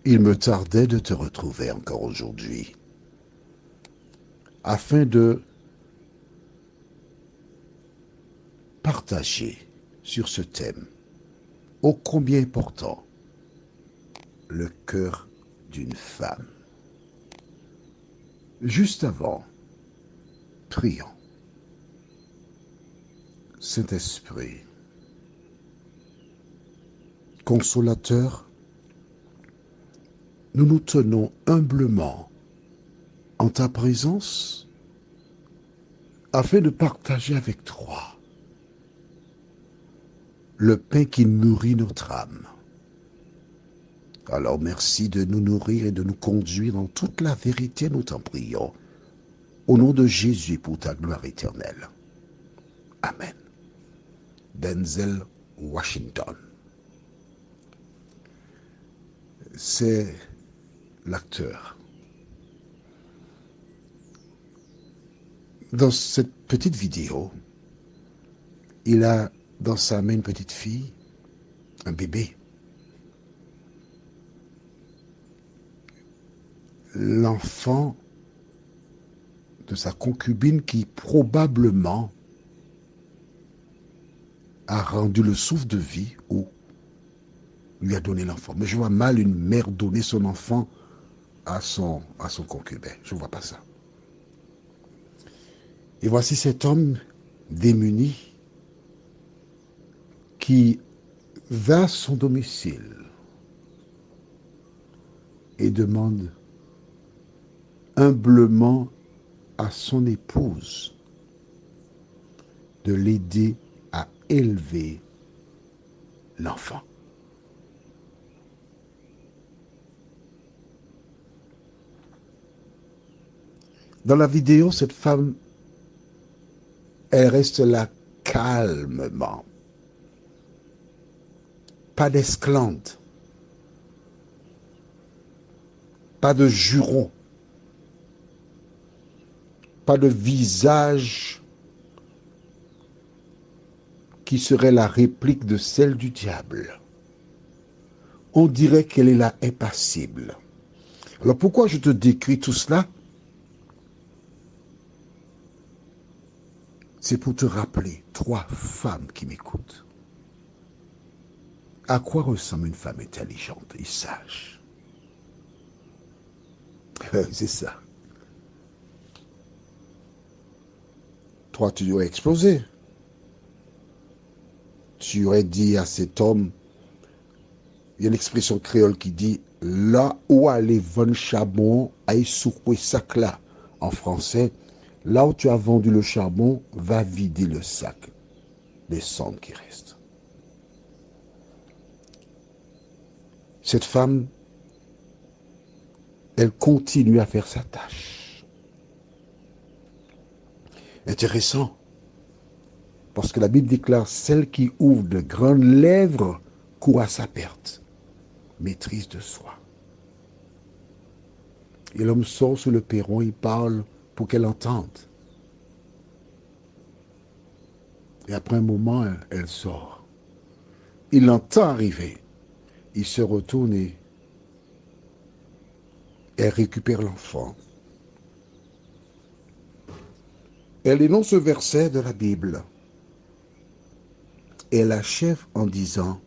Il me tardait de te retrouver encore aujourd'hui, afin de partager sur ce thème ô combien important, le cœur d'une femme. Juste avant, prions. Saint-Esprit, consolateur, nous nous tenons humblement en ta présence afin de partager avec toi le pain qui nourrit notre âme. Alors merci de nous nourrir et de nous conduire dans toute la vérité, nous t'en prions. Au nom de Jésus pour ta gloire éternelle. Amen. Denzel Washington. C'est l'acteur. Dans cette petite vidéo, il a dans sa main une petite fille, un bébé. L'enfant de sa concubine qui probablement a rendu le souffle de vie ou lui a donné l'enfant. Mais je vois mal une mère donner son enfant à son concubin. Je ne vois pas ça. Et voici cet homme démuni qui va à son domicile et demande humblement à son épouse de l'aider à élever l'enfant. Dans la vidéo, cette femme, elle reste là calmement. Pas d'esclante, pas de juron, pas de visage qui serait la réplique de celle du diable. On dirait qu'elle est là impassible. Alors pourquoi je te décris tout cela? C'est pour te rappeler, toi, femmes qui m'écoutent, à quoi ressemble une femme intelligente et sage? C'est ça. Toi, tu aurais explosé. Tu aurais dit à cet homme, il y a une expression créole qui dit « là où allait vendre charbon, aille soucouer sac là ». En français, là où tu as vendu le charbon, va vider le sac des cendres qui restent. Cette femme, elle continue à faire sa tâche. Intéressant, parce que la Bible déclare « celle qui ouvre de grandes lèvres court à sa perte, maîtrise de soi ». Et l'homme sort sur le perron, il parle pour qu'elle entende. Et après un moment, elle sort. Il l'entend arriver. Il se retourne et elle récupère l'enfant. Elle énonce ce verset de la Bible. Et elle achève en disant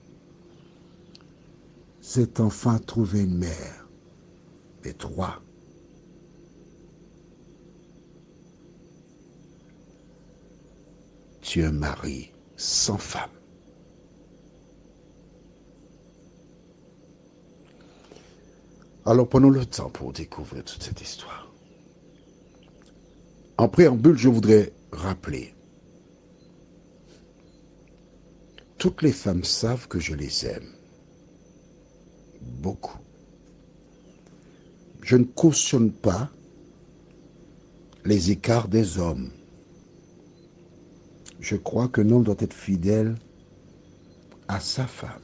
« Cet enfant a trouvé une mère. » Et toi, tu es un mari sans femme. Alors prenons le temps pour découvrir toute cette histoire. En préambule, je voudrais rappeler, toutes les femmes savent que je les aime. Beaucoup. Je ne cautionne pas les écarts des hommes. Je crois qu'un homme doit être fidèle à sa femme.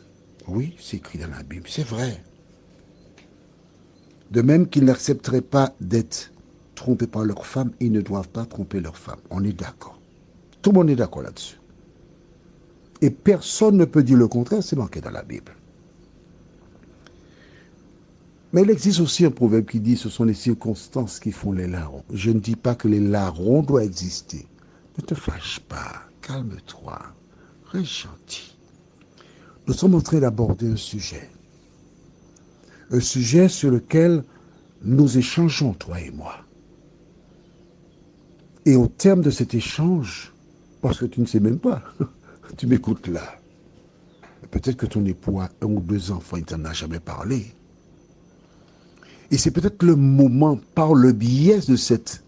Oui, c'est écrit dans la Bible, c'est vrai. De même qu'ils n'accepteraient pas d'être trompés par leur femme, ils ne doivent pas tromper leur femme. On est d'accord. Tout le monde est d'accord là-dessus. Et personne ne peut dire le contraire, c'est marqué dans la Bible. Mais il existe aussi un proverbe qui dit ce sont les circonstances qui font les larrons. Je ne dis pas que les larrons doivent exister. Ne te fâche pas, calme-toi, reste gentil. Nous sommes en train d'aborder un sujet sur lequel nous échangeons, toi et moi. Et au terme de cet échange, parce que tu ne sais même pas, tu m'écoutes là. Peut-être que ton époux a 1 ou 2 enfants, il ne t'en a jamais parlé. Et c'est peut-être le moment, par le biais de cet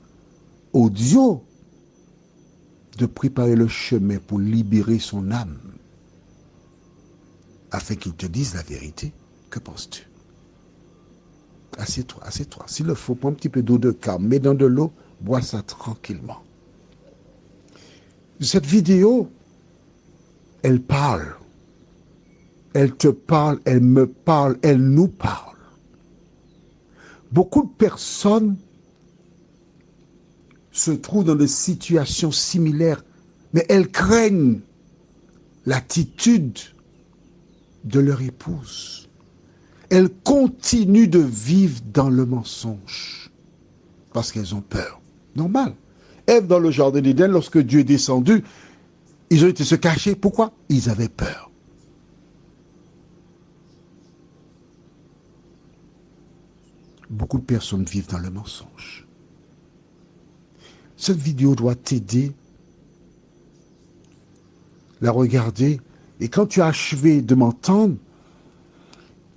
audio, de préparer le chemin pour libérer son âme, afin qu'il te dise la vérité. Que penses-tu? Assieds-toi, assieds-toi. S'il le faut, prends un petit peu d'eau de carme, mets dans de l'eau, bois ça tranquillement. Cette vidéo, elle parle. Elle te parle, elle me parle, elle nous parle. Beaucoup de personnes se trouvent dans des situations similaires, mais elles craignent l'attitude de leur épouse. Elles continuent de vivre dans le mensonge parce qu'elles ont peur. Normal. Ève dans le jardin d'Éden, lorsque Dieu est descendu, ils ont été se cacher. Pourquoi? Ils avaient peur. Beaucoup de personnes vivent dans le mensonge. Cette vidéo doit t'aider, la regarder, et quand tu as achevé de m'entendre,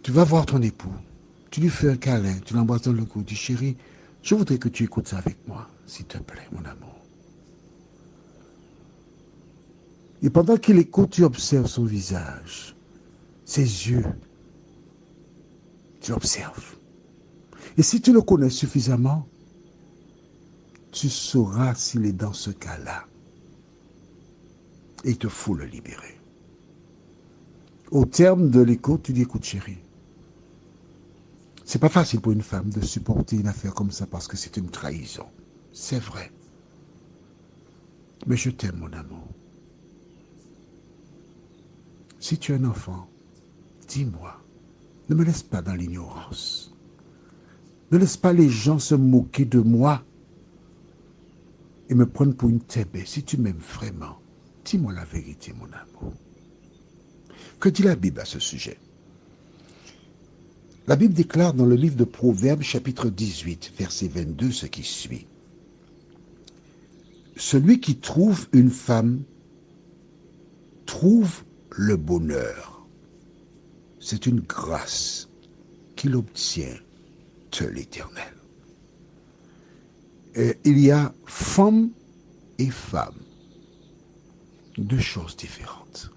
tu vas voir ton époux, tu lui fais un câlin, tu l'embrasses dans le cou, tu dis chérie, je voudrais que tu écoutes ça avec moi, s'il te plaît, mon amour. Et pendant qu'il écoute, tu observes son visage, ses yeux, tu observes. Et si tu le connais suffisamment, tu sauras s'il est dans ce cas-là. Et il te faut le libérer. Au terme de l'écoute, tu dis, écoute chérie, c'est pas facile pour une femme de supporter une affaire comme ça parce que c'est une trahison. C'est vrai. Mais je t'aime, mon amour. Si tu es un enfant, dis-moi. Ne me laisse pas dans l'ignorance. Ne laisse pas les gens se moquer de moi et me prendre pour une tébé. Si tu m'aimes vraiment, dis-moi la vérité, mon amour. Que dit la Bible à ce sujet? La Bible déclare dans le livre de Proverbes, chapitre 18, verset 22, ce qui suit. Celui qui trouve une femme trouve le bonheur. C'est une grâce qu'il obtient de l'Éternel. Et il y a femme et femme, 2 choses différentes.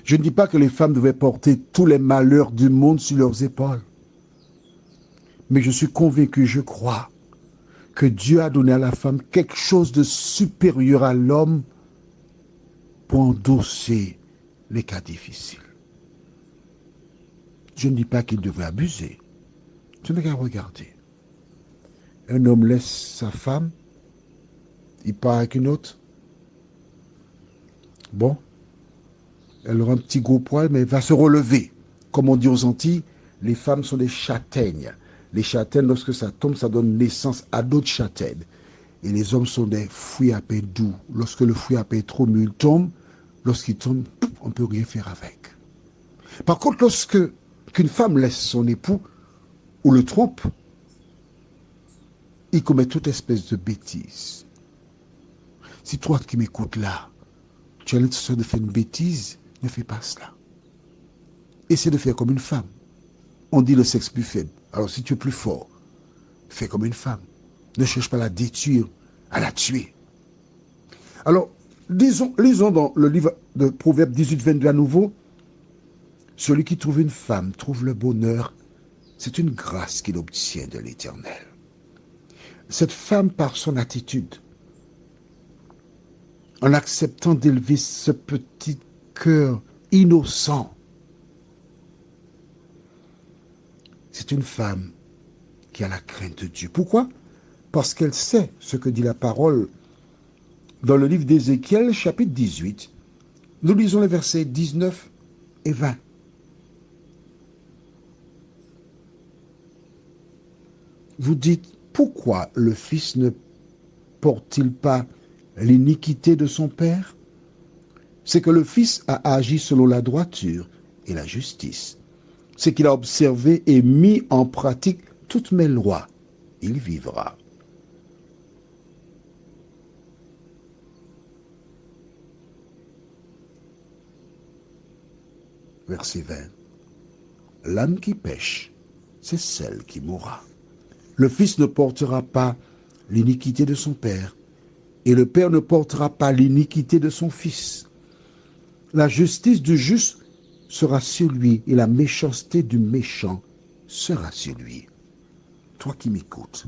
Je ne dis pas que les femmes devaient porter tous les malheurs du monde sur leurs épaules. Mais je suis convaincu, je crois, que Dieu a donné à la femme quelque chose de supérieur à l'homme pour endosser les cas difficiles. Je ne dis pas qu'il devrait abuser. Tu n'as qu'à regarder. Un homme laisse sa femme, il part avec une autre. Bon, elle aura un petit gros poil, mais elle va se relever. Comme on dit aux Antilles, les femmes sont des châtaignes. Les châtaignes, lorsque ça tombe, ça donne naissance à d'autres châtaignes. Et les hommes sont des fruits à pain doux. Lorsque le fruit à pain est trop mûr, il tombe. Lorsqu'il tombe, on ne peut rien faire avec. Par contre, qu'une femme laisse son époux ou le trompe, il commet toute espèce de bêtise. Si toi qui m'écoutes là, tu as l'intention de faire une bêtise, ne fais pas cela. Essaie de faire comme une femme. On dit le sexe plus faible. Alors si tu es plus fort, fais comme une femme. Ne cherche pas à la détruire, à la tuer. Alors, lisons dans le livre de Proverbes 18, 22 à nouveau. Celui qui trouve une femme trouve le bonheur. C'est une grâce qu'il obtient de l'Éternel. Cette femme, par son attitude, en acceptant d'élever ce petit cœur innocent, c'est une femme qui a la crainte de Dieu. Pourquoi? Parce qu'elle sait ce que dit la parole dans le livre d'Ézéchiel, chapitre 18. Nous lisons les versets 19 et 20. Vous dites, pourquoi le Fils ne porte-t-il pas l'iniquité de son Père? C'est que le Fils a agi selon la droiture et la justice. C'est qu'il a observé et mis en pratique toutes mes lois. Il vivra. Verset 20. L'âme qui pêche, c'est celle qui mourra. Le Fils ne portera pas l'iniquité de son Père, et le Père ne portera pas l'iniquité de son Fils. La justice du juste sera sur lui, et la méchanceté du méchant sera sur lui. Toi qui m'écoutes,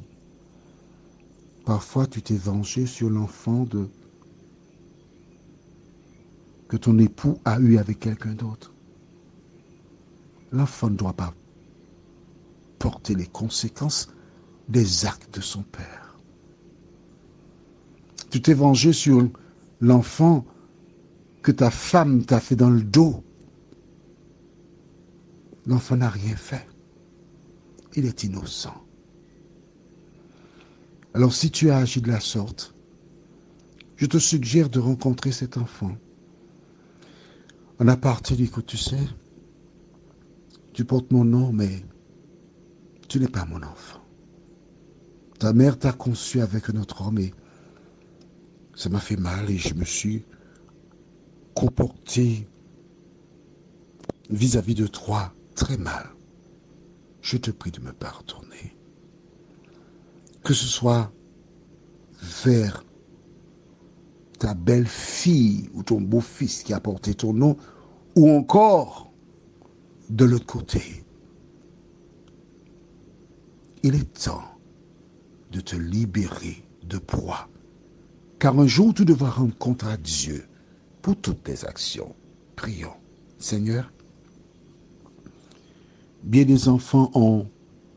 parfois tu t'es vengé sur l'enfant que ton époux a eu avec quelqu'un d'autre. L'enfant ne doit pas porter les conséquences des actes de son père. Tu t'es vengé sur l'enfant que ta femme t'a fait dans le dos. L'enfant n'a rien fait. Il est innocent. Alors si tu as agi de la sorte, je te suggère de rencontrer cet enfant. En aparté, écoute, tu sais, tu portes mon nom, mais tu n'es pas mon enfant. Ta mère t'a conçu avec un autre homme et ça m'a fait mal et je me suis comporté vis-à-vis de toi très mal. Je te prie de me pardonner. Que ce soit vers ta belle-fille ou ton beau-fils qui a porté ton nom, ou encore de l'autre côté. Il est temps de te libérer de poids, car un jour tu devras rendre compte à Dieu pour toutes tes actions. Prions. Seigneur, bien des enfants ont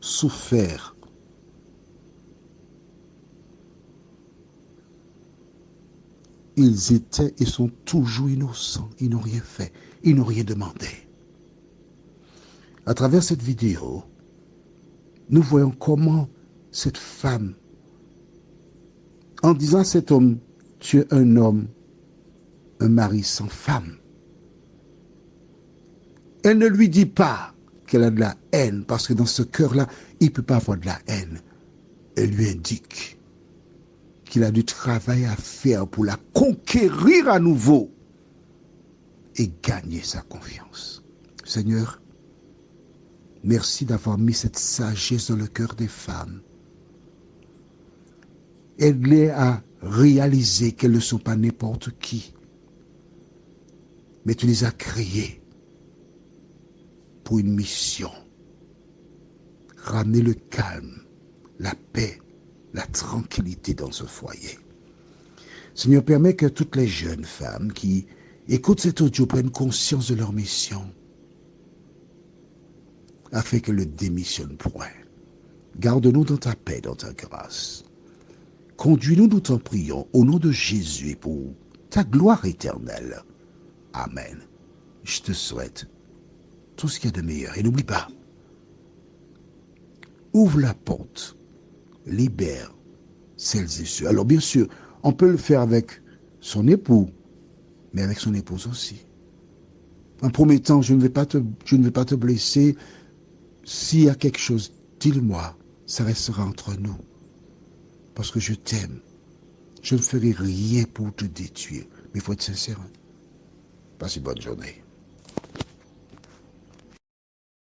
souffert. Ils étaient et sont toujours innocents. Ils n'ont rien fait. Ils n'ont rien demandé. À travers cette vidéo, nous voyons comment cette femme, en disant à cet homme, tu es un homme, un mari sans femme. Elle ne lui dit pas qu'elle a de la haine, parce que dans ce cœur-là, il ne peut pas avoir de la haine. Elle lui indique qu'il a du travail à faire pour la conquérir à nouveau et gagner sa confiance. Seigneur, merci d'avoir mis cette sagesse dans le cœur des femmes. Aide-les à réaliser qu'elles ne sont pas n'importe qui, mais tu les as créées pour une mission. Ramener le calme, la paix, la tranquillité dans ce foyer. Seigneur, permets que toutes les jeunes femmes qui écoutent cet audio prennent conscience de leur mission, afin qu'elles ne démissionnent point. Garde-nous dans ta paix, dans ta grâce. Conduis-nous, nous t'en prions, au nom de Jésus et pour ta gloire éternelle. Amen. Je te souhaite tout ce qu'il y a de meilleur. Et n'oublie pas, ouvre la porte, libère celles et ceux. Alors bien sûr, on peut le faire avec son époux, mais avec son épouse aussi. En promettant, je ne vais pas te blesser. S'il y a quelque chose, dis-le-moi, ça restera entre nous. Parce que je t'aime. Je ne ferai rien pour te détruire. Mais il faut être sincère. Passe une bonne journée.